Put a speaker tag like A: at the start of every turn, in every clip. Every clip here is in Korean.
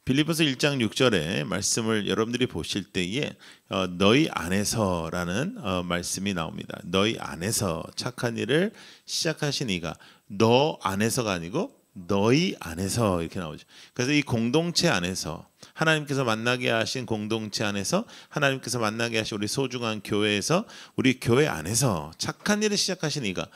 A: 빌립보서 1장 6절의 말씀을 여러분들이 보실 때에 너희 안에서라는 말씀이 나옵니다. 너희 안에서 착한 일을 시작하신 이가, 너 안에서가 아니고 너희 안에서 이렇게 나오죠. 그래서 이 공동체 안에서, 하나님께서 만나게 하신 공동체 안에서, 하나님께서 만나게 하신 우리 소중한 교회에서, 우리 교회 안에서 착한 일을 시작하신 이가,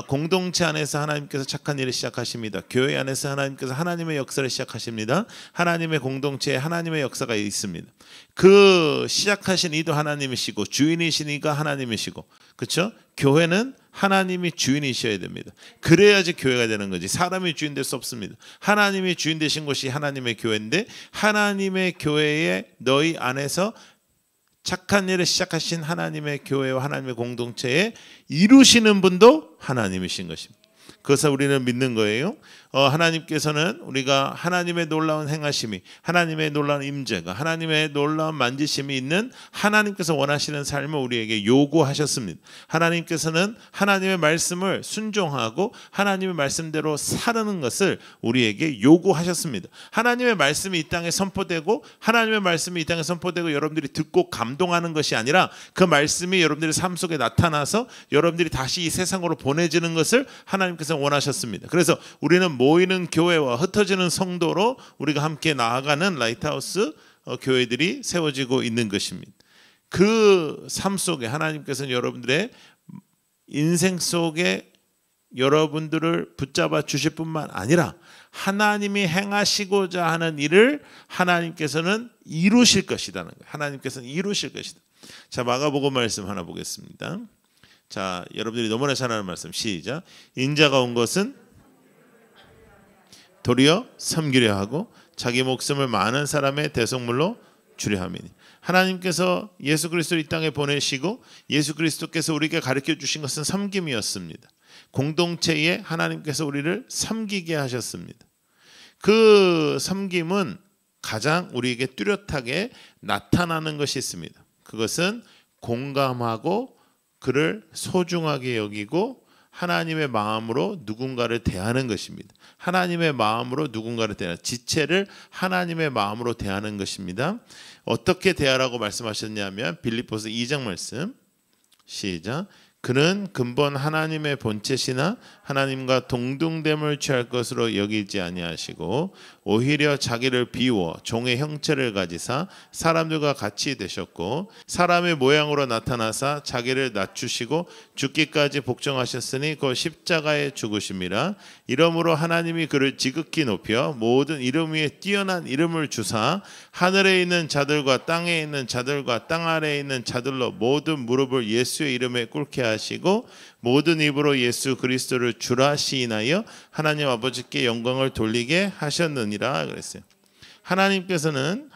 A: 공동체 안에서 하나님께서 착한 일을 시작하십니다. 교회 안에서 하나님께서 하나님의 역사를 시작하십니다. 하나님의 공동체에 하나님의 역사가 있습니다. 그 시작하신 이도 하나님이시고 주인이신 이가 하나님이시고, 그렇죠? 교회는 하나님이 주인이셔야 됩니다. 그래야지 교회가 되는 거지. 사람이 주인 될 수 없습니다. 하나님이 주인 되신 것이 하나님의 교회인데, 하나님의 교회에 너희 안에서 착한 일을 시작하신 하나님의 교회와 하나님의 공동체에 이루시는 분도 하나님이신 것입니다. 그것을 우리는 믿는 거예요. 하나님께서는 우리가 하나님의 놀라운 행하심이, 하나님의 놀라운 임재가, 하나님의 놀라운 만지심이 있는 하나님께서 원하시는 삶을 우리에게 요구하셨습니다. 하나님께서는 하나님의 말씀을 순종하고 하나님의 말씀대로 살아가는 것을 우리에게 요구하셨습니다. 하나님의 말씀이 이 땅에 선포되고, 하나님의 말씀이 이 땅에 선포되고 여러분들이 듣고 감동하는 것이 아니라, 그 말씀이 여러분들의 삶 속에 나타나서 여러분들이 다시 이 세상으로 보내지는 것을 하나님께서 원하셨습니다. 그래서 우리는 모이는 교회와 흩어지는 성도로 우리가 함께 나아가는 라이트하우스 교회들이 세워지고 있는 것입니다. 그 삶 속에 하나님께서는 여러분들의 인생 속에 여러분들을 붙잡아 주실 뿐만 아니라 하나님이 행하시고자 하는 일을 하나님께서는 이루실 것이라는 거예요. 하나님께서는 이루실 것이다. 자, 마가복음 말씀 하나 보겠습니다. 자, 여러분들이 너무나 잘 아는 말씀, 시작. 인자가 온 것은 도리어 섬기려 하고 자기 목숨을 많은 사람의 대속물로 주려 함이니. 하나님께서 예수 그리스도를 이 땅에 보내시고 예수 그리스도께서 우리에게 가르쳐 주신 것은 섬김이었습니다. 공동체에 하나님께서 우리를 섬기게 하셨습니다. 그 섬김은 가장 우리에게 뚜렷하게 나타나는 것이 있습니다. 그것은 공감하고 그를 소중하게 여기고 하나님의 마음으로 누군가를 대하는 것입니다. 하나님의 마음으로 누군가를 대하는, 지체를 하나님의 마음으로 대하는 것입니다. 어떻게 대하라고 말씀하셨냐면 빌립보서 2장 말씀, 시작. 그는 근본 하나님의 본체시나 하나님과 동등됨을 취할 것으로 여기지 아니하시고 오히려 자기를 비워 종의 형체를 가지사 사람들과 같이 되셨고 사람의 모양으로 나타나사 자기를 낮추시고 죽기까지 복종하셨으니 그 십자가에 죽으심이라. 이러므로 하나님이 그를 지극히 높여 모든 이름 위에 뛰어난 이름을 주사 하늘에 있는 자들과 땅에 있는 자들과 땅 아래에 있는 자들로 모든 무릎을 예수의 이름에 꿇게 하시고 모든 입으로 예수 그리스도를 주라 시인하여 하나님 아버지께 영광을 돌리게 하셨느니라 그랬어요. 하나님께서는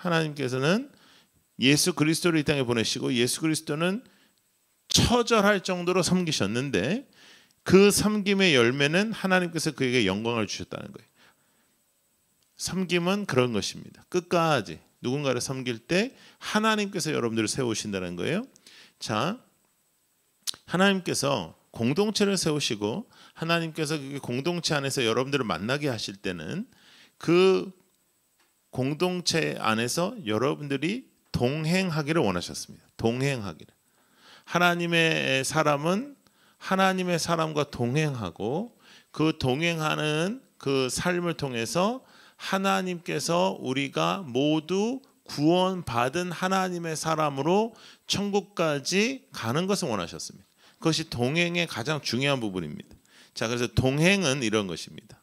A: 예수 그리스도를 이 땅에 보내시고 예수 그리스도는 처절할 정도로 섬기셨는데 그 섬김의 열매는 하나님께서 그에게 영광을 주셨다는 거예요. 섬김은 그런 것입니다. 끝까지 누군가를 섬길 때 하나님께서 여러분들을 세우신다는 거예요. 자, 하나님께서 공동체를 세우시고 하나님께서 그 공동체 안에서 여러분들을 만나게 하실 때는 그 공동체 안에서 여러분들이 동행하기를 원하셨습니다. 동행하기를. 하나님의 사람은 하나님의 사람과 동행하고 그 동행하는 그 삶을 통해서 하나님께서 우리가 모두 구원받은 하나님의 사람으로 천국까지 가는 것을 원하셨습니다. 그것이 동행의 가장 중요한 부분입니다. 자, 그래서 동행은 이런 것입니다.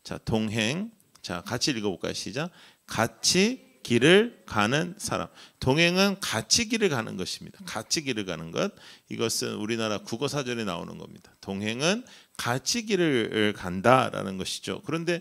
A: 자, 동행. 자, 같이 읽어볼까요? 시작. 같이 길을 가는 사람. 동행은 같이 길을 가는 것입니다. 같이 길을 가는 것. 이것은 우리나라 국어사전에 나오는 겁니다. 동행은 같이 길을 간다라는 것이죠. 그런데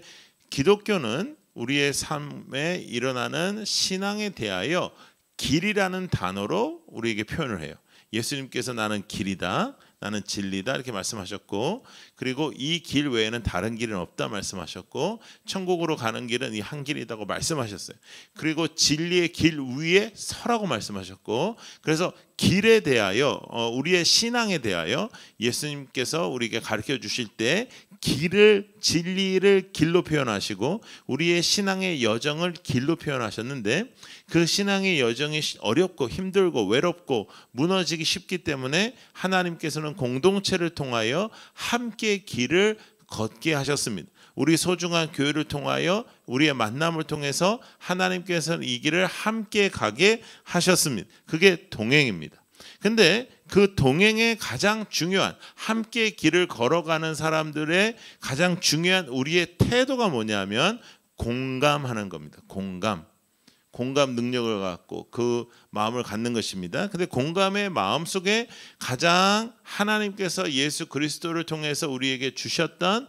A: 기독교는 우리의 삶에 일어나는 신앙에 대하여 길이라는 단어로 우리에게 표현을 해요. 예수님께서 나는 길이다, 나는 진리다 이렇게 말씀하셨고, 그리고 이 길 외에는 다른 길은 없다 말씀하셨고, 천국으로 가는 길은 이 한 길이라고 말씀하셨어요. 그리고 진리의 길 위에 서라고 말씀하셨고, 그래서 길에 대하여 우리의 신앙에 대하여 예수님께서 우리에게 가르쳐 주실 때 길을 진리를 길로 표현하시고 우리의 신앙의 여정을 길로 표현하셨는데 그 신앙의 여정이 어렵고 힘들고 외롭고 무너지기 쉽기 때문에 하나님께서는 공동체를 통하여 함께 길을 걷게 하셨습니다. 우리 소중한 교회를 통하여 우리의 만남을 통해서 하나님께서는 이 길을 함께 가게 하셨습니다. 그게 동행입니다. 근데 그 동행의 가장 중요한 함께 길을 걸어가는 사람들의 가장 중요한 우리의 태도가 뭐냐면 공감하는 겁니다. 공감 능력을 갖고 그 마음을 갖는 것입니다. 근데 공감의 마음 속에 가장 하나님께서 예수 그리스도를 통해서 우리에게 주셨던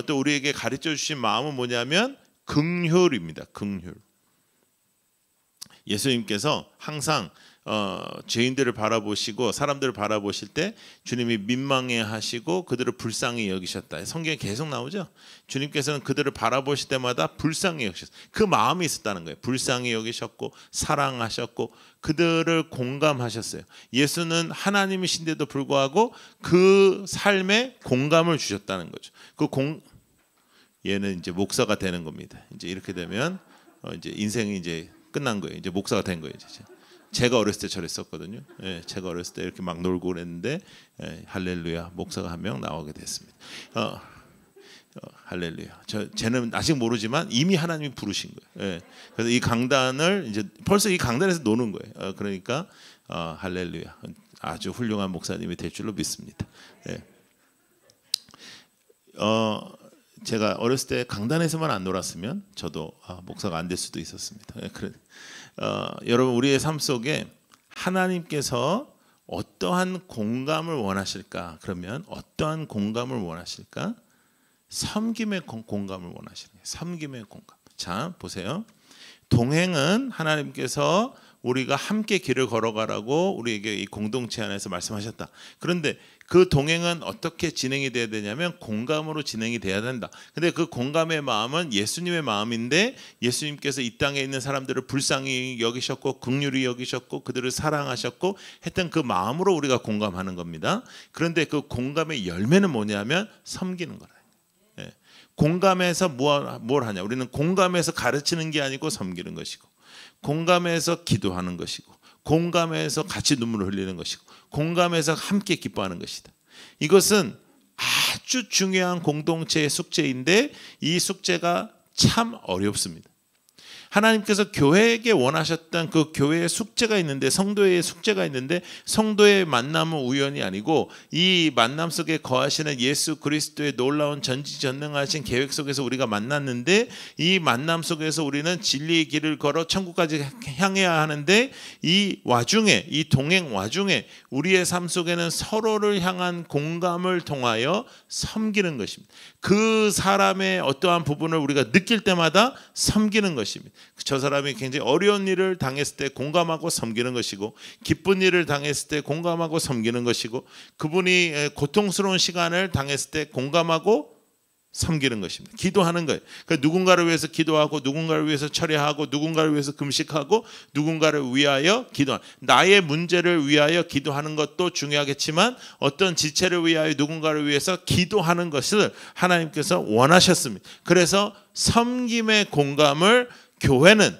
A: 또 우리에게 가르쳐 주신 마음은 뭐냐면 긍휼입니다. 긍휼. 예수님께서 항상 죄인들을 바라보시고 사람들을 바라보실 때 주님이 민망해하시고 그들을 불쌍히 여기셨다. 성경에 계속 나오죠. 주님께서는 그들을 바라보실 때마다 불쌍히 여기셨어요. 그 마음이 있었다는 거예요. 불쌍히 여기셨고 사랑하셨고 그들을 공감하셨어요. 예수는 하나님이신데도 불구하고 그 삶에 공감을 주셨다는 거죠. 얘는 이제 목사가 되는 겁니다. 이제 이렇게 되면 이제 인생이 이제 끝난 거예요. 이제 목사가 된 거예요. 이제. 제가 어렸을 때 저랬었거든요. 예, 제가 어렸을 때 이렇게 막 놀고 그랬는데 할렐루야 목사가 한 명 나오게 됐습니다. 할렐루야. 쟤는 아직 모르지만 이미 하나님이 부르신 거예요. 예, 그래서 이 강단을 이제 벌써 이 강단에서 노는 거예요. 그러니까 할렐루야. 아주 훌륭한 목사님이 될 줄로 믿습니다. 예. 제가 어렸을 때 강단에서만 안 놀았으면 저도 목사가 안 될 수도 있었습니다. 예, 여러분 우리의 삶 속에 하나님께서 어떠한 공감을 원하실까? 그러면 어떠한 공감을 원하실까? 섬김의 공감을 원하시는 거예요. 섬김의 공감. 자, 보세요. 동행은 하나님께서 우리가 함께 길을 걸어가라고 우리에게 이 공동체 안에서 말씀하셨다. 그런데 그 동행은 어떻게 진행이 돼야 되냐면 공감으로 진행이 돼야 된다. 근데 그 공감의 마음은 예수님의 마음인데 예수님께서 이 땅에 있는 사람들을 불쌍히 여기셨고 긍휼히 여기셨고 그들을 사랑하셨고 했던 그 마음으로 우리가 공감하는 겁니다. 그런데 그 공감의 열매는 뭐냐면 섬기는 거라. 예. 공감해서 뭘 하냐? 우리는 공감해서 가르치는 게 아니고 섬기는 것이고 공감해서 기도하는 것이고 공감해서 같이 눈물을 흘리는 것이고 공감해서 함께 기뻐하는 것이다. 이것은 아주 중요한 공동체의 숙제인데 이 숙제가 참 어렵습니다. 하나님께서 교회에게 원하셨던 그 교회의 숙제가 있는데 성도의 숙제가 있는데 성도의 만남은 우연이 아니고 이 만남 속에 거하시는 예수 그리스도의 놀라운 전지전능하신 계획 속에서 우리가 만났는데 이 만남 속에서 우리는 진리의 길을 걸어 천국까지 향해야 하는데 이 와중에 이 동행 와중에 우리의 삶 속에는 서로를 향한 공감을 통하여 섬기는 것입니다. 그 사람의 어떠한 부분을 우리가 느낄 때마다 섬기는 것입니다. 저 사람이 굉장히 어려운 일을 당했을 때 공감하고 섬기는 것이고 기쁜 일을 당했을 때 공감하고 섬기는 것이고 그분이 고통스러운 시간을 당했을 때 공감하고 섬기는 것입니다. 기도하는 거예요. 그러니까 누군가를 위해서 기도하고 누군가를 위해서 처리하고 누군가를 위해서 금식하고 누군가를 위하여 기도하는 나의 문제를 위하여 기도하는 것도 중요하겠지만 어떤 지체를 위하여 누군가를 위해서 기도하는 것을 하나님께서 원하셨습니다. 그래서 섬김의 공감을 교회는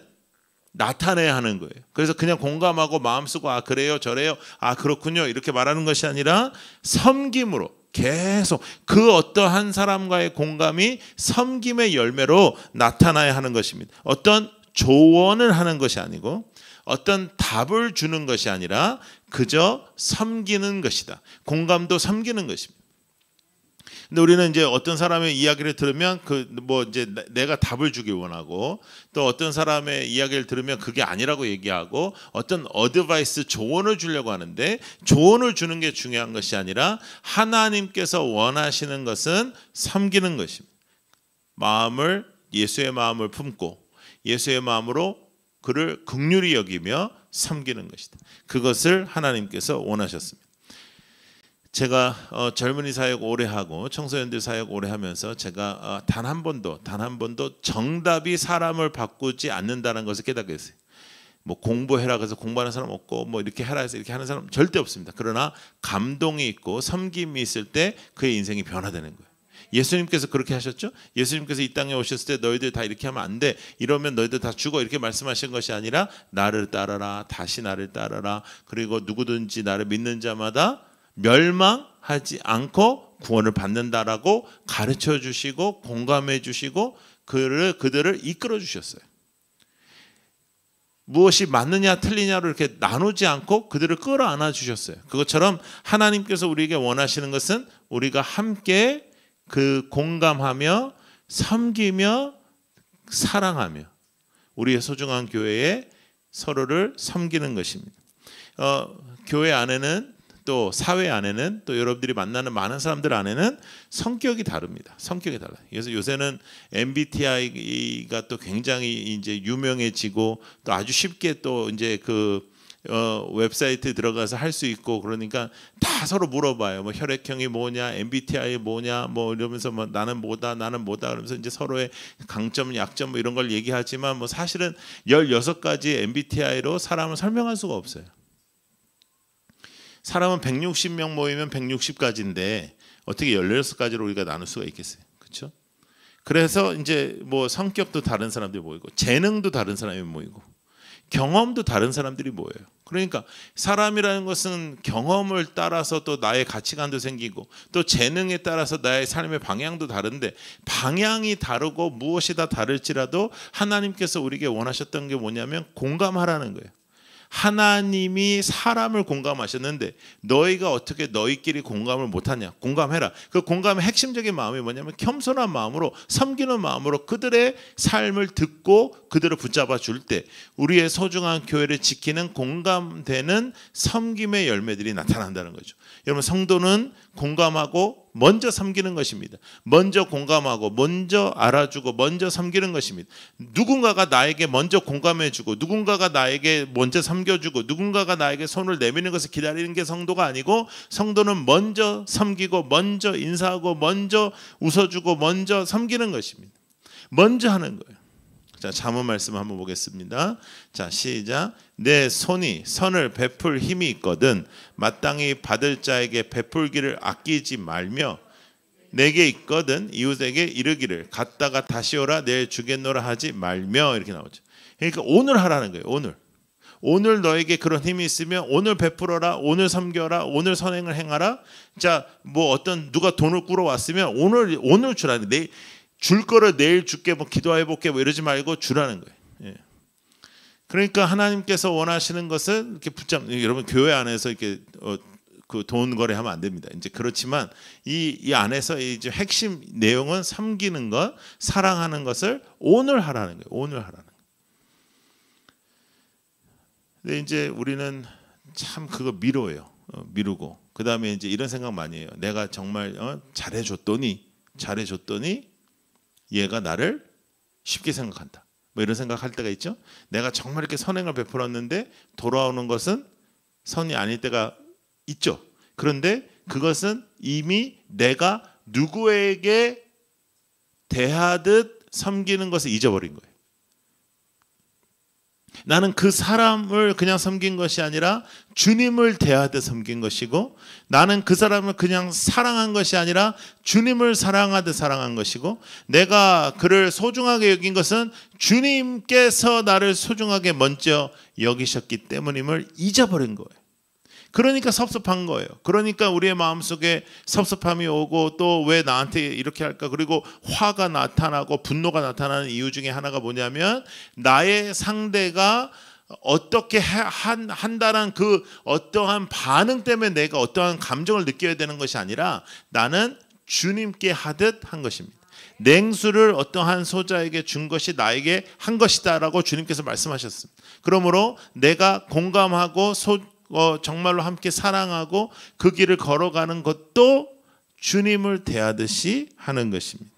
A: 나타내야 하는 거예요. 그래서 그냥 공감하고 마음 쓰고 그래요 저래요 그렇군요 이렇게 말하는 것이 아니라 섬김으로 계속 그 어떠한 사람과의 공감이 섬김의 열매로 나타나야 하는 것입니다. 어떤 조언을 하는 것이 아니고 어떤 답을 주는 것이 아니라 그저 섬기는 것이다. 공감도 섬기는 것입니다. 근데 우리는 이제 어떤 사람의 이야기를 들으면 이제 내가 답을 주길 원하고 또 어떤 사람의 이야기를 들으면 그게 아니라고 얘기하고 어떤 어드바이스 조언을 주려고 하는데 조언을 주는 게 중요한 것이 아니라 하나님께서 원하시는 것은 섬기는 것입니다. 예수의 마음을 품고 예수의 마음으로 그를 긍휼히 여기며 섬기는 것이다. 그것을 하나님께서 원하셨습니다. 제가 젊은이 사역 오래 하고 청소년들 사역 오래 하면서 제가 단 한 번도 정답이 사람을 바꾸지 않는다는 것을 깨닫게 됐어요. 뭐 공부해라 그래서 공부하는 사람 없고 뭐 이렇게 해라 해서 이렇게 하는 사람 절대 없습니다. 그러나 감동이 있고 섬김이 있을 때 그의 인생이 변화되는 거예요. 예수님께서 그렇게 하셨죠. 예수님께서 이 땅에 오셨을 때 너희들 다 이렇게 하면 안 돼, 이러면 너희들 다 죽어, 이렇게 말씀하신 것이 아니라 나를 따르라, 다시 나를 따르라, 그리고 누구든지 나를 믿는 자마다 멸망하지 않고 구원을 받는다라고 가르쳐 주시고 공감해 주시고 그들을 이끌어 주셨어요. 무엇이 맞느냐 틀리냐로 이렇게 나누지 않고 그들을 끌어안아 주셨어요. 그것처럼 하나님께서 우리에게 원하시는 것은 우리가 함께 그 공감하며 섬기며 사랑하며 우리의 소중한 교회에 서로를 섬기는 것입니다. 교회 안에는 또 사회 안에는 또 여러분들이 만나는 많은 사람들 안에는 성격이 다릅니다. 성격이 달라요. 그래서 요새는 MBTI가 또 굉장히 이제 유명해지고 또 아주 쉽게 또 이제 그 웹사이트에 들어가서 할 수 있고, 그러니까 다 서로 물어봐요. 뭐 혈액형이 뭐냐, MBTI 뭐냐, 뭐 이러면서 뭐 나는 뭐다, 그러면서 이제 서로의 강점, 약점 뭐 이런 걸 얘기하지만 뭐 사실은 16가지 MBTI로 사람을 설명할 수가 없어요. 사람은 160명 모이면 160가지인데 어떻게 16가지로 우리가 나눌 수가 있겠어요? 그렇죠? 그래서 이제 뭐 성격도 다른 사람들이 모이고 재능도 다른 사람이 모이고 경험도 다른 사람들이 모여요. 그러니까 사람이라는 것은 경험을 따라서 또 나의 가치관도 생기고 또 재능에 따라서 나의 삶의 방향도 다른데, 방향이 다르고 무엇이 다 다를지라도 하나님께서 우리에게 원하셨던 게 뭐냐면 공감하라는 거예요. 하나님이 사람을 공감하셨는데 너희가 어떻게 너희끼리 공감을 못하냐? 공감해라. 그 공감의 핵심적인 마음이 뭐냐면 겸손한 마음으로, 섬기는 마음으로 그들의 삶을 듣고 그들을 붙잡아 줄 때 우리의 소중한 교회를 지키는 공감되는 섬김의 열매들이 나타난다는 거죠. 여러분, 성도는 공감하고 먼저 섬기는 것입니다. 먼저 공감하고 먼저 알아주고 먼저 섬기는 것입니다. 누군가가 나에게 먼저 공감해주고 누군가가 나에게 먼저 섬겨주고 누군가가 나에게 손을 내미는 것을 기다리는 게 성도가 아니고, 성도는 먼저 섬기고 먼저 인사하고 먼저 웃어주고 먼저 섬기는 것입니다. 먼저 하는 거예요. 자, 잠언 말씀 한번 보겠습니다. 자, 시작. 내 손이 선을 베풀 힘이 있거든 마땅히 받을 자에게 베풀기를 아끼지 말며 내게 있거든 이웃에게 이르기를 갔다가 다시 오라 내일 주겠노라 하지 말며, 이렇게 나오죠. 그러니까 오늘 하라는 거예요. 오늘 너에게 그런 힘이 있으면 오늘 베풀어라, 오늘 섬겨라, 오늘 선행을 행하라. 자, 뭐 어떤 누가 돈을 꾸러 왔으면 오늘 주라는 거예요. 줄 거를 내일 줄게, 뭐 기도해 볼게, 뭐 이러지 말고 주라는 거예요. 예. 그러니까 하나님께서 원하시는 것은 이렇게 여러분 교회 안에서 이렇게 그 돈 거래하면 안 됩니다. 이제 그렇지만 이 안에서 이제 핵심 내용은 섬기는 것, 사랑하는 것을 오늘 하라는 거예요. 오늘 하라는 거예요. 근데 이제 우리는 참 그거 미루고 그 다음에 이제 이런 생각 많이 해요. 내가 정말 잘해줬더니 얘가 나를 쉽게 생각한다. 뭐 이런 생각할 때가 있죠. 내가 정말 이렇게 선행을 베풀었는데 돌아오는 것은 선이 아닐 때가 있죠. 그런데 그것은 이미 내가 누구에게 대하듯 섬기는 것을 잊어버린 거예요. 나는 그 사람을 그냥 섬긴 것이 아니라 주님을 대하듯 섬긴 것이고, 나는 그 사람을 그냥 사랑한 것이 아니라 주님을 사랑하듯 사랑한 것이고, 내가 그를 소중하게 여긴 것은 주님께서 나를 소중하게 먼저 여기셨기 때문임을 잊어버린 거예요. 그러니까 섭섭한 거예요. 그러니까 우리의 마음속에 섭섭함이 오고 또 왜 나한테 이렇게 할까? 그리고 화가 나타나고 분노가 나타나는 이유 중에 하나가 뭐냐면 나의 상대가 어떻게 한다는 그 어떠한 반응 때문에 내가 어떠한 감정을 느껴야 되는 것이 아니라 나는 주님께 하듯 한 것입니다. 냉수를 어떠한 소자에게 준 것이 나에게 한 것이다라고 주님께서 말씀하셨습니다. 그러므로 내가 공감하고 정말로 함께 사랑하고 그 길을 걸어가는 것도 주님을 대하듯이 하는 것입니다.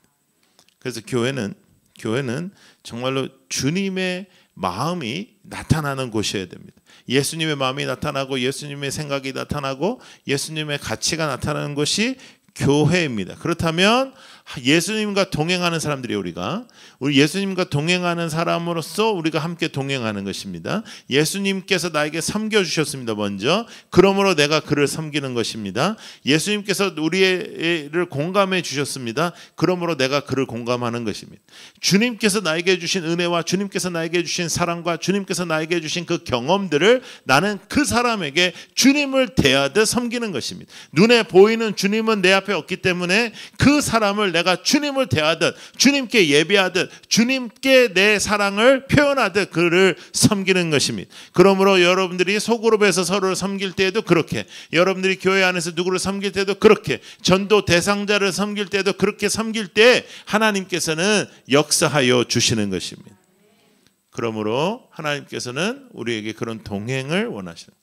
A: 그래서 교회는 정말로 주님의 마음이 나타나는 곳이어야 됩니다. 예수님의 마음이 나타나고 예수님의 생각이 나타나고 예수님의 가치가 나타나는 것이 교회입니다. 그렇다면 예수님과 동행하는 사람들이 우리 예수님과 동행하는 사람으로서 우리가 함께 동행하는 것입니다. 예수님께서 나에게 섬겨주셨습니다. 먼저 그러므로 내가 그를 섬기는 것입니다. 예수님께서 우리를 공감해 주셨습니다. 그러므로 내가 그를 공감하는 것입니다. 주님께서 나에게 주신 은혜와 주님께서 나에게 주신 사랑과 주님께서 나에게 주신 그 경험들을 나는 그 사람에게 주님을 대하듯 섬기는 것입니다. 눈에 보이는 주님은 내 앞에 없기 때문에 그 사람을 내가 주님을 대하듯 주님께 예배하듯 주님께 내 사랑을 표현하듯 그를 섬기는 것입니다. 그러므로 여러분들이 소그룹에서 서로를 섬길 때에도 그렇게, 여러분들이 교회 안에서 누구를 섬길 때도 그렇게, 전도 대상자를 섬길 때도 그렇게 섬길 때 하나님께서는 역사하여 주시는 것입니다. 그러므로 하나님께서는 우리에게 그런 동행을 원하시는,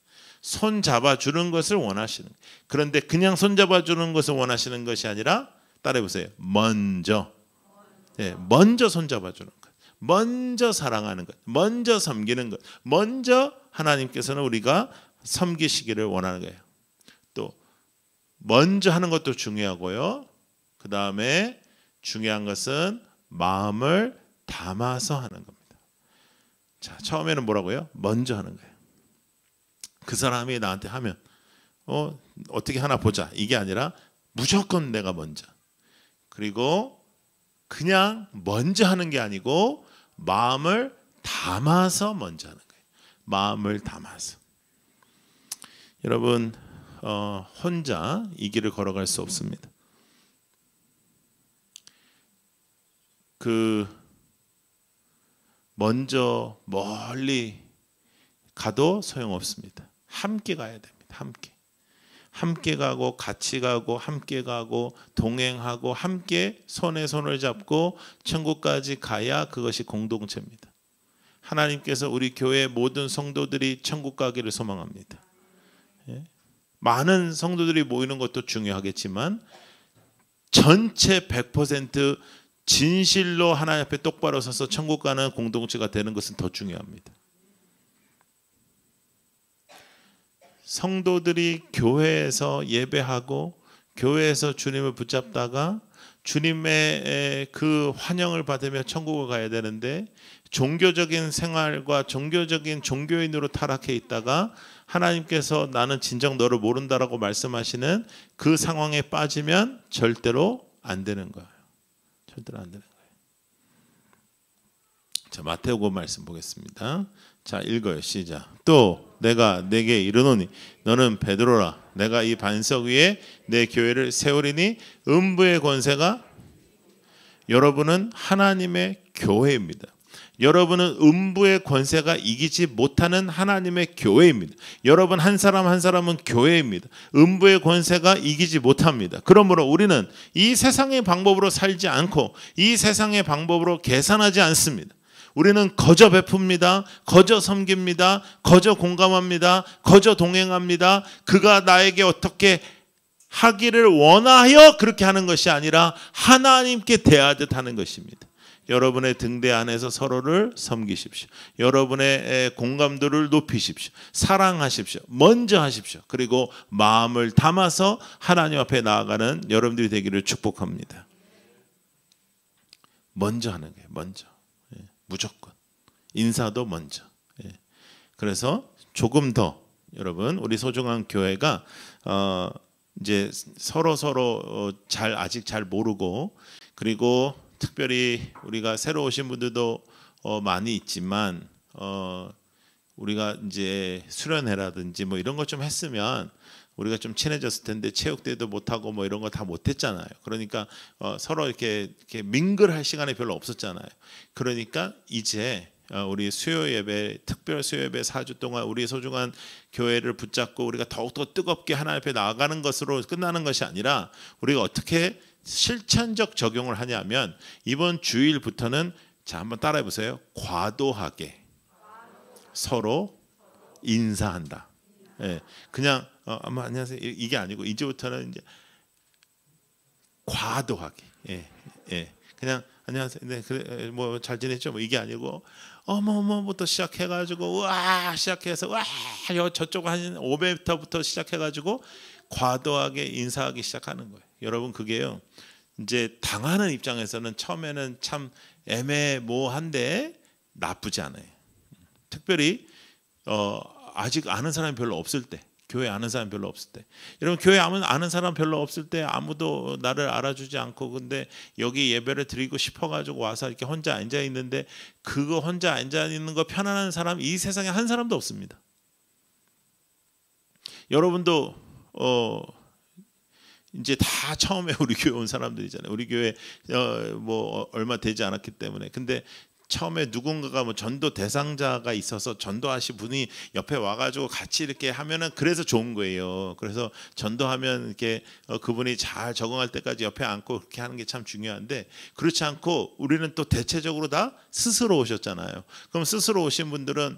A: 손 잡아주는 것을 원하시는, 그런데 그냥 손 잡아주는 것을 원하시는 것이 아니라 따라해보세요. 먼저 손 잡아주는 것, 먼저 사랑하는 것, 먼저 섬기는 것, 먼저 하나님께서는 우리가 섬기시기를 원하는 거예요. 또 먼저 하는 것도 중요하고요. 그 다음에 중요한 것은 마음을 담아서 하는 겁니다. 자, 처음에는 뭐라고요? 먼저 하는 거예요. 그 사람이 나한테 하면 어떻게 하나 보자, 이게 아니라 무조건 내가 먼저. 그리고 그냥 먼저 하는 게 아니고 마음을 담아서 먼저 하는 거예요. 마음을 담아서. 여러분, 혼자 이 길을 걸어갈 수 없습니다. 먼저 멀리 가도 소용없습니다. 함께 가야 됩니다. 함께 가고 같이 가고 함께 가고 동행하고 함께 손에 손을 잡고 천국까지 가야 그것이 공동체입니다. 하나님께서 우리 교회 모든 성도들이 천국 가기를 소망합니다. 많은 성도들이 모이는 것도 중요하겠지만 전체 100% 진실로 하나님 앞에 똑바로 서서 천국 가는 공동체가 되는 것은 더 중요합니다. 성도들이 교회에서 예배하고 교회에서 주님을 붙잡다가 주님의 그 환영을 받으며 천국을 가야 되는데 종교적인 생활과 종교적인 종교인으로 타락해 있다가 하나님께서 나는 진정 너를 모른다라고 말씀하시는 그 상황에 빠지면 절대로 안 되는 거예요. 절대로 안 되는 거예요. 자, 마태복음 말씀 보겠습니다. 자, 읽어요. 시작. 또 내가 내게 이르노니 너는 베드로라. 내가 이 반석 위에 내 교회를 세우리니 음부의 권세가, 여러분은 하나님의 교회입니다. 여러분은 음부의 권세가 이기지 못하는 하나님의 교회입니다. 여러분 한 사람 한 사람은 교회입니다. 음부의 권세가 이기지 못합니다. 그러므로 우리는 이 세상의 방법으로 살지 않고 이 세상의 방법으로 계산하지 않습니다. 우리는 거저 베풉니다. 거저 섬깁니다. 거저 공감합니다. 거저 동행합니다. 그가 나에게 어떻게 하기를 원하여 그렇게 하는 것이 아니라 하나님께 대하듯 하는 것입니다. 여러분의 등대 안에서 서로를 섬기십시오. 여러분의 공감도를 높이십시오. 사랑하십시오. 먼저 하십시오. 그리고 마음을 담아서 하나님 앞에 나아가는 여러분들이 되기를 축복합니다. 먼저 하는 거예요. 먼저. 무조건. 인사도 먼저. 그래서 조금 더 여러분 우리 소중한 교회가 이제 서로 아직 잘 모르고, 그리고 특별히 우리가 새로 오신 분들도 많이 있지만 우리가 이제 수련회라든지 뭐 이런 것 좀 했으면 우리가 좀 친해졌을 텐데 체육대회도 못하고 뭐 이런 거 다 못했잖아요. 그러니까 서로 이렇게 민글할 시간이 별로 없었잖아요. 그러니까 이제 우리 수요 예배, 특별 수요 예배 4주 동안 우리 소중한 교회를 붙잡고 우리가 더욱더 뜨겁게 하나님 앞에 나아가는 것으로 끝나는 것이 아니라 우리가 어떻게 실천적 적용을 하냐면 이번 주일부터는, 자, 한번 따라해 보세요. 과도하게 서로 인사한다. 그냥 안녕하세요 이게 아니고 이제부터는 이제 과도하게 그냥 안녕하세요, 네, 그래, 뭐 잘 지냈죠? 뭐 이게 아니고 어머부터 시작해가지고 와 시작해서 와 저쪽 한 5배부터 시작해가지고 과도하게 인사하기 시작하는 거예요. 여러분 그게요 이제 당하는 입장에서는 처음에는 참 애매모호한데 나쁘지 않아요. 특별히 아직 아는 사람이 별로 없을 때, 교회 아는 사람 별로 없을 때, 여러분 교회 아는 사람 별로 없을 때 아무도 나를 알아주지 않고 근데 여기 예배를 드리고 싶어가지고 와서 이렇게 혼자 앉아 있는데 그거 혼자 앉아 있는 거 편안한 사람 이 세상에 한 사람도 없습니다. 여러분도 이제 다 처음에 우리 교회 온 사람들이잖아요. 우리 교회 뭐 얼마 되지 않았기 때문에. 근데 처음에 누군가가 뭐 전도 대상자가 있어서 전도하신 분이 옆에 와가지고 같이 이렇게 하면은 그래서 좋은 거예요. 그래서 전도하면 이렇게 그분이 잘 적응할 때까지 옆에 앉고 그렇게 하는 게 참 중요한데 그렇지 않고 우리는 또 대체적으로 다 스스로 오셨잖아요. 그럼 스스로 오신 분들은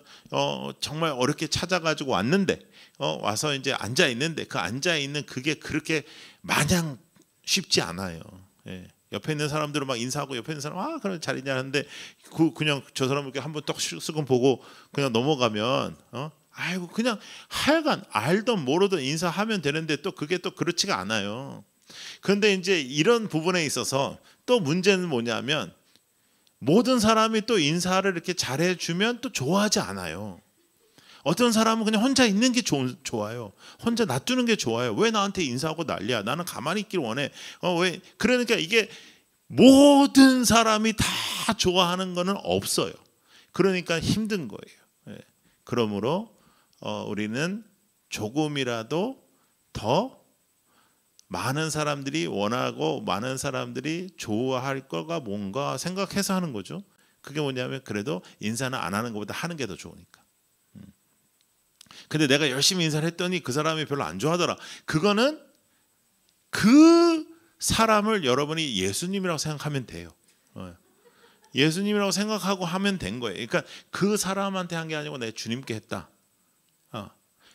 A: 정말 어렵게 찾아가지고 왔는데 와서 이제 앉아 있는데 그 앉아 있는 그게 그렇게 마냥 쉽지 않아요. 예. 옆에 있는 사람들은 막 인사하고 옆에 있는 사람 그럼 잘 있냐 하는데 그냥 저 사람을 이렇게 한번 떡 쓰고 보고 그냥 넘어가면 아이고 그냥 하여간 알던 모르던 인사하면 되는데 또 그게 또 그렇지가 않아요. 그런데 이제 이런 부분에 있어서 또 문제는 뭐냐면 모든 사람이 또 인사를 이렇게 잘해주면 또 좋아하지 않아요. 어떤 사람은 그냥 혼자 있는 게 좋아요. 혼자 놔두는 게 좋아요. 왜 나한테 인사하고 난리야? 나는 가만히 있길 원해. 왜? 그러니까 이게 모든 사람이 다 좋아하는 거는 없어요. 그러니까 힘든 거예요. 예. 그러므로 우리는 조금이라도 더 많은 사람들이 원하고 많은 사람들이 좋아할 거가 뭔가 생각해서 하는 거죠. 그게 뭐냐면 그래도 인사는 안 하는 것보다 하는 게 더 좋으니까. 근데 내가 열심히 인사를 했더니 그 사람이 별로 안 좋아하더라. 그거는 그 사람을 여러분이 예수님이라고 생각하면 돼요. 예수님이라고 생각하고 하면 된 거예요. 그러니까 그 사람한테 한 게 아니고 내 주님께 했다.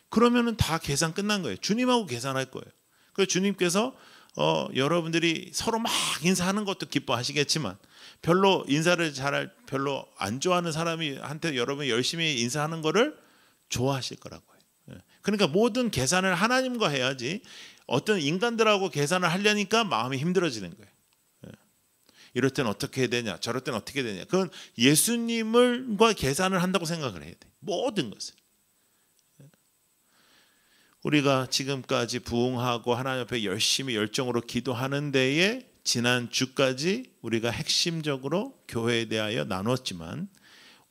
A: 그러면은 다 계산 끝난 거예요. 주님하고 계산할 거예요. 그래서 주님께서 여러분들이 서로 막 인사하는 것도 기뻐하시겠지만 별로 인사를 별로 안 좋아하는 사람이 한테 여러분이 열심히 인사하는 거를 좋아하실 거라고요. 그러니까 모든 계산을 하나님과 해야지 어떤 인간들하고 계산을 하려니까 마음이 힘들어지는 거예요. 이럴 땐 어떻게 해야 되냐, 저럴 땐 어떻게 해야 되냐. 그건 예수님과 계산을 한다고 생각을 해야 돼. 모든 것을. 우리가 지금까지 부응하고 하나님 앞에 열심히 열정으로 기도하는 데에 지난 주까지 우리가 핵심적으로 교회에 대하여 나눴지만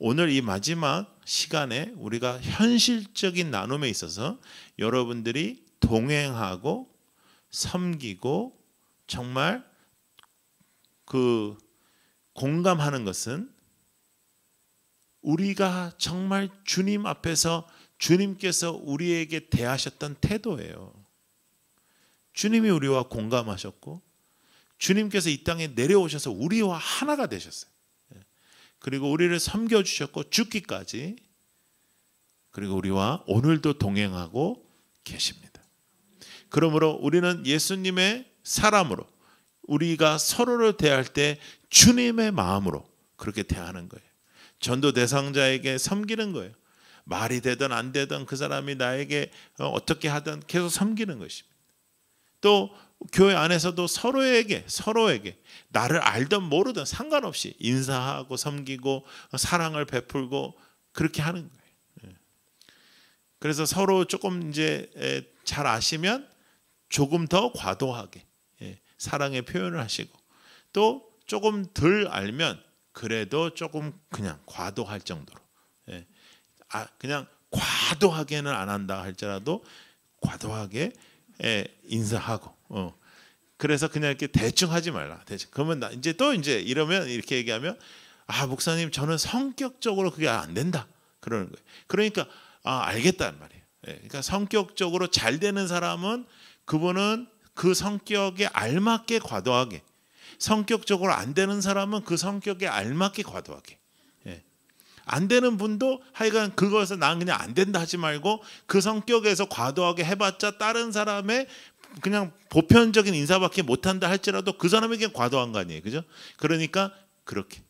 A: 오늘 이 마지막 시간에 우리가 현실적인 나눔에 있어서 여러분들이 동행하고 섬기고 정말 그 공감하는 것은 우리가 정말 주님 앞에서 주님께서 우리에게 대하셨던 태도예요. 주님이 우리와 공감하셨고 주님께서 이 땅에 내려오셔서 우리와 하나가 되셨어요. 그리고 우리를 섬겨주셨고 죽기까지 그리고 우리와 오늘도 동행하고 계십니다. 그러므로 우리는 예수님의 사람으로 우리가 서로를 대할 때 주님의 마음으로 그렇게 대하는 거예요. 전도 대상자에게 섬기는 거예요. 말이 되든 안 되든 그 사람이 나에게 어떻게 하든 계속 섬기는 것입니다. 또 교회 안에서도 서로에게 나를 알든 모르든 상관없이 인사하고 섬기고 사랑을 베풀고 그렇게 하는 거예요. 그래서 서로 조금 이제 잘 아시면 조금 더 과도하게 사랑의 표현을 하시고 또 조금 덜 알면 그래도 조금 그냥 과도할 정도로 그냥 과도하게는 안 한다 할지라도 과도하게 인사하고 그래서 그냥 이렇게 대충 하지 말라. 대충. 그러면 이제 이러면 이렇게 얘기하면 목사님 저는 성격적으로 그게 안 된다 그러는 거예요. 그러니까 알겠다는 말이에요. 그러니까 성격적으로 잘 되는 사람은 그분은 그 성격에 알맞게 과도하게, 성격적으로 안 되는 사람은 그 성격에 알맞게 과도하게. 안 되는 분도 하여간 그것을 난 그냥 안 된다 하지 말고 그 성격에서 과도하게 해봤자 다른 사람의 그냥 보편적인 인사밖에 못한다 할지라도 그 사람에게 과도한 거 아니에요. 그죠? 그러니까 그렇게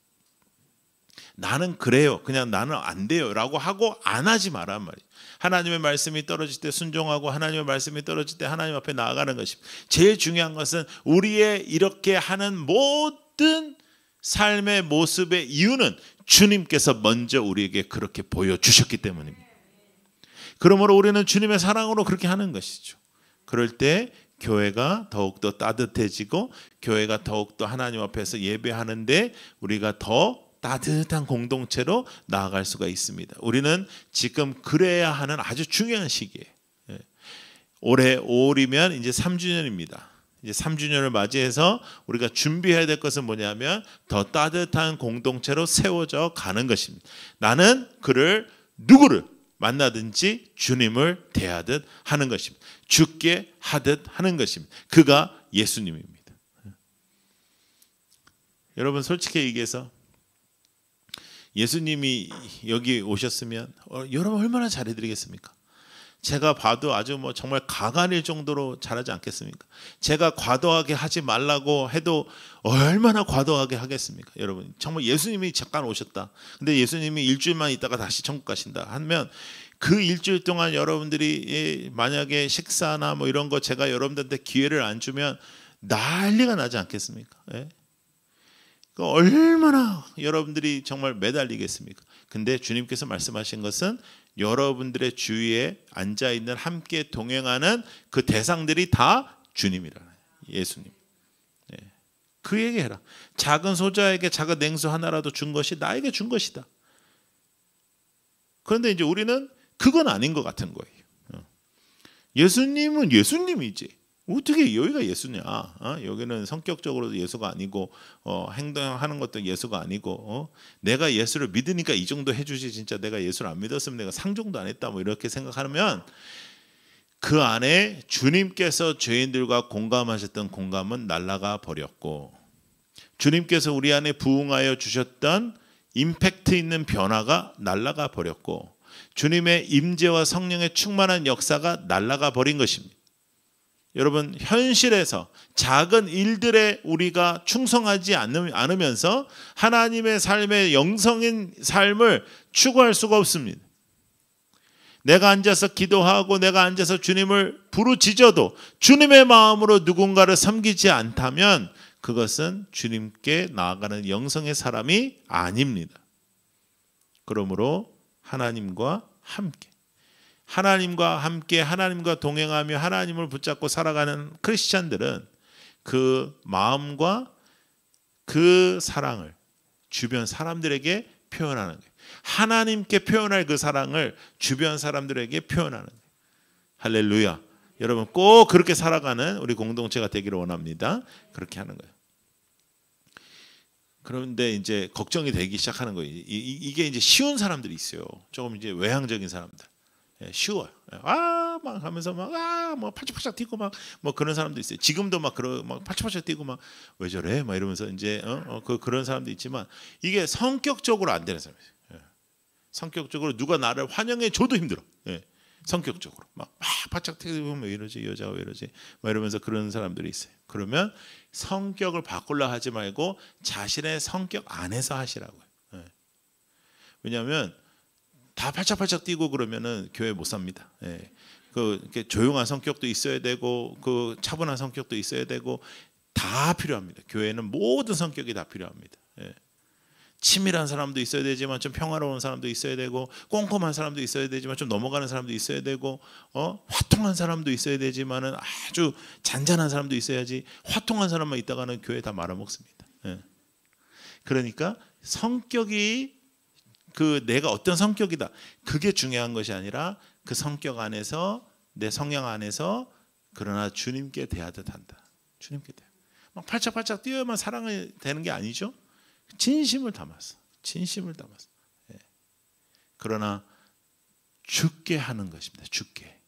A: 나는 그래요, 그냥 나는 안 돼요 라고 하고 안 하지 말란 말이에요. 하나님의 말씀이 떨어질 때 순종하고 하나님의 말씀이 떨어질 때 하나님 앞에 나아가는 것입니다. 제일 중요한 것은 우리의 이렇게 하는 모든 삶의 모습의 이유는 주님께서 먼저 우리에게 그렇게 보여주셨기 때문입니다. 그러므로 우리는 주님의 사랑으로 그렇게 하는 것이죠. 그럴 때 교회가 더욱더 따뜻해지고 교회가 더욱더 하나님 앞에서 예배하는데 우리가 더 따뜻한 공동체로 나아갈 수가 있습니다. 우리는 지금 그래야 하는 아주 중요한 시기예요. 올해 5월이면 이제 3주년입니다. 이제 3주년을 맞이해서 우리가 준비해야 될 것은 뭐냐면 더 따뜻한 공동체로 세워져 가는 것입니다. 나는 누구를 만나든지 주님을 대하듯 하는 것입니다. 죽게 하듯 하는 것입니다. 그가 예수님입니다. 여러분 솔직히 얘기해서 예수님이 여기 오셨으면 여러분 얼마나 잘해드리겠습니까? 제가 봐도 아주 정말 가관일 정도로 잘하지 않겠습니까? 제가 과도하게 하지 말라고 해도 얼마나 과도하게 하겠습니까? 여러분 정말 예수님이 잠깐 오셨다. 근데 예수님이 일주일만 있다가 다시 천국 가신다 하면 그 일주일 동안 여러분들이 만약에 식사나 이런 거 제가 여러분들한테 기회를 안 주면 난리가 나지 않겠습니까? 예? 얼마나 여러분들이 정말 매달리겠습니까? 근데 주님께서 말씀하신 것은 여러분들의 주위에 앉아있는 함께 동행하는 그 대상들이 다 주님이라는 예수님. 네. 그 얘기해라. 작은 소자에게 작은 냉수 하나라도 준 것이 나에게 준 것이다. 그런데 이제 우리는 그건 아닌 것 같은 거예요. 예수님은 예수님이지. 어떻게 여기가 예수냐? 여기는 성격적으로도 예수가 아니고 행동하는 것도 예수가 아니고 내가 예수를 믿으니까 이 정도 해주지 진짜 내가 예수를 안 믿었으면 내가 상종도 안 했다 이렇게 생각하면 그 안에 주님께서 죄인들과 공감하셨던 공감은 날아가 버렸고 주님께서 우리 안에 부응하여 주셨던 임팩트 있는 변화가 날아가 버렸고 주님의 임재와 성령의 충만한 역사가 날아가 버린 것입니다. 여러분 현실에서 작은 일들에 우리가 충성하지 않으면서 하나님의 삶의 영성인 삶을 추구할 수가 없습니다. 내가 앉아서 기도하고 내가 앉아서 주님을 부르짖어도 주님의 마음으로 누군가를 섬기지 않다면 그것은 주님께 나아가는 영성의 사람이 아닙니다. 그러므로 하나님과 함께 하나님과 동행하며 하나님을 붙잡고 살아가는 크리스찬들은 그 마음과 그 사랑을 주변 사람들에게 표현하는 거예요. 하나님께 표현할 그 사랑을 주변 사람들에게 표현하는 거예요. 할렐루야. 여러분 꼭 그렇게 살아가는 우리 공동체가 되기를 원합니다. 그렇게 하는 거예요. 그런데 이제 걱정이 되기 시작하는 거예요. 이게 이제 쉬운 사람들이 있어요. 조금 이제 외향적인 사람들. 쉬워요. 막 하면서 막 팔짝팔짝 뛰고 막 그런 사람도 있어요. 지금도 막 팔짝팔짝 뛰고 막 왜 저래? 막 이러면서 이제 그런 사람도 있지만 이게 성격적으로 안 되는 사람이에요. 성격적으로 누가 나를 환영해 줘도 힘들어. 성격적으로 막 바짝 뛰고 왜 이러지? 여자가 왜 이러지? 막 이러면서 그런 사람들이 있어요. 그러면 성격을 바꾸려 하지 말고 자신의 성격 안에서 하시라고요. 왜냐하면 다 팔짝팔짝 뛰고 그러면은 교회 못 삽니다. 이렇게 조용한 성격도 있어야 되고 그 차분한 성격도 있어야 되고 다 필요합니다. 교회는 모든 성격이 다 필요합니다. 치밀한 사람도 있어야 되지만 좀 평화로운 사람도 있어야 되고 꼼꼼한 사람도 있어야 되지만 좀 넘어가는 사람도 있어야 되고 화통한 사람도 있어야 되지만은 아주 잔잔한 사람도 있어야지 화통한 사람만 있다가는 교회 다 말아먹습니다. 그러니까 성격이 내가 어떤 성격이다 그게 중요한 것이 아니라 그 성격 안에서 내 성향 안에서 그러나 주님께 대하듯 한다. 주님께 대하. 막 팔짝팔짝 뛰어야만 사랑이 되는 게 아니죠. 진심을 담아서. 그러나 죽게 하는 것입니다. 죽게.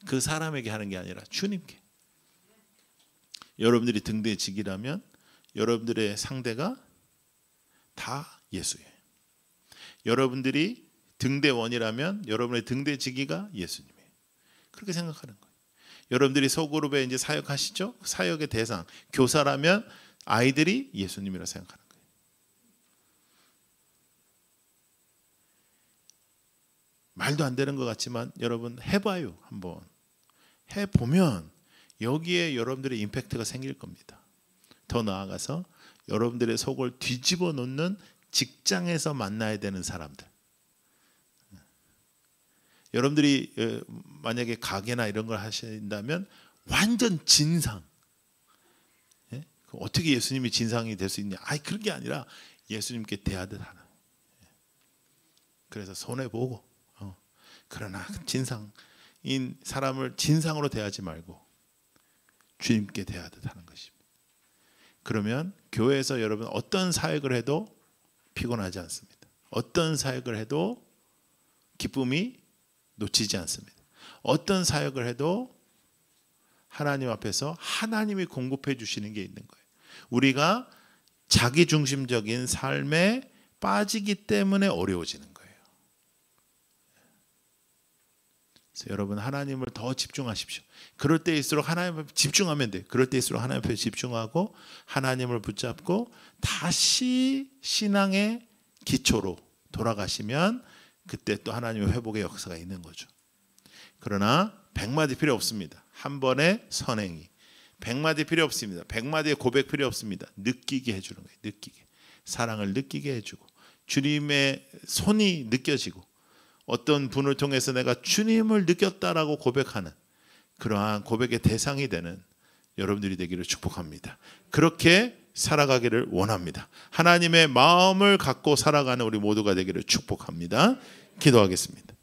A: 그 사람에게 하는 게 아니라 주님께. 여러분들이 등대에 지기라면 여러분들의 상대가 다 예수예요. 여러분들이 등대원이라면 여러분의 등대지기가 예수님이에요. 그렇게 생각하는 거예요. 여러분들이 소그룹에 이제 사역하시죠? 사역의 대상 교사라면 아이들이 예수님이라 생각하는 거예요. 말도 안 되는 것 같지만 여러분 해봐요. 한번 해보면 여기에 여러분들의 임팩트가 생길 겁니다. 더 나아가서 여러분들의 속을 뒤집어 놓는 직장에서 만나야 되는 사람들, 여러분들이 만약에 가게나 이런 걸 하신다면 완전 진상, 어떻게 예수님이 진상이 될 수 있냐? 그런 게 아니라 예수님께 대하듯 하는. 그래서 손해보고 그러나 진상인 사람을 진상으로 대하지 말고 주님께 대하듯 하는 것입니다. 그러면 교회에서 여러분 어떤 사역을 해도 피곤하지 않습니다. 어떤 사역을 해도 기쁨이 놓치지 않습니다. 어떤 사역을 해도 하나님 앞에서 하나님이 공급해 주시는 게 있는 거예요. 우리가 자기중심적인 삶에 빠지기 때문에 어려워지는 거예요. 그래서 여러분 하나님을 더 집중하십시오. 그럴 때일수록 하나님 앞에 집중하면 돼요. 그럴 때일수록 하나님 앞에 집중하고 하나님을 붙잡고 다시 신앙의 기초로 돌아가시면 그때 또 하나님의 회복의 역사가 있는 거죠. 그러나 100마디 필요 없습니다. 한 번의 선행이. 100마디 필요 없습니다. 100마디의 고백 필요 없습니다. 느끼게 해주는 거예요. 느끼게. 사랑을 느끼게 해주고 주님의 손이 느껴지고 어떤 분을 통해서 내가 주님을 느꼈다라고 고백하는 그러한 고백의 대상이 되는 여러분들이 되기를 축복합니다. 그렇게 살아가기를 원합니다. 하나님의 마음을 갖고 살아가는 우리 모두가 되기를 축복합니다. 기도하겠습니다.